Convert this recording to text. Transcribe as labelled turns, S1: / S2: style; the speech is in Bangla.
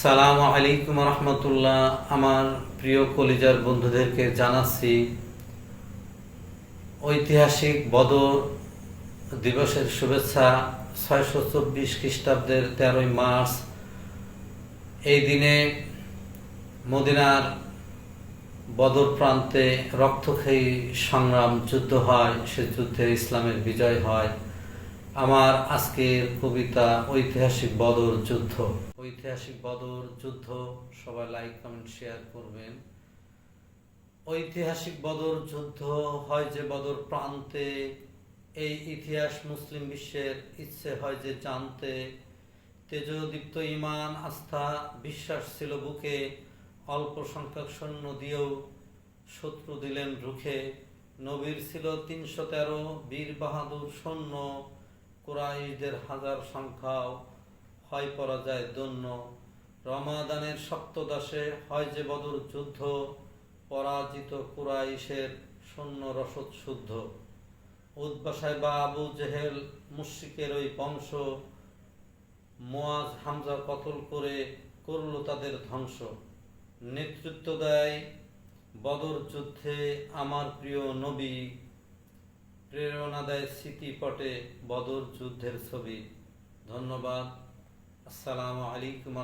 S1: আসসালামু আলাইকুম রহমতুল্লাহ। আমার প্রিয় কলিজার বন্ধুদেরকে জানাচ্ছি ঐতিহাসিক বদর দিবসের শুভেচ্ছা। 624 খ্রিস্টাব্দের 13ই মার্চ এই দিনে মদিনার বদর প্রান্তে রক্তক্ষয়ী সংগ্রাম যুদ্ধ হয়। সে যুদ্ধে ইসলামের বিজয় হয়। আমার আজকের কবিতা ঐতিহাসিক বদর যুদ্ধ। ঐতিহাসিক বদর যুদ্ধ, সবাই লাইক কমেন্ট শেয়ার করবেন। ঐতিহাসিক বদর যুদ্ধ হয় যে বদর প্রান্তে, এই ইতিহাস মুসলিম বিশ্বের ইচ্ছে হয় যে জানতে। তেজদীপ্ত ঈমান আস্থা বিশ্বাস ছিল বুকে, অল্প সংখ্যক সৈন্য দিয়েও শত্রু দিলেন রুখে। নবীর ছিল 313 বীর বাহাদুর সৈন্য, কুরাইশদের হাজার সংখ্যাও হয় পরাজয় দন্য। রমাদানের সপ্তদশে হয় যে বদর যুদ্ধ, পরাজিত কুরাইশের সৈন্য রসদ শুদ্ধ। উতবা সাইবা আবু জেহেল মুশরিকের ওই বংশ, মুয়াজ হামজা কতল করে করল তাদের ধ্বংস। নেতৃত্ব দেয় বদর যুদ্ধে আমার প্রিয় নবী, প্রেরণা দেয় স্মৃতিপটে বদর যুদ্ধের ছবি। ধন্যবাদ। আসসালামু আলাইকুম।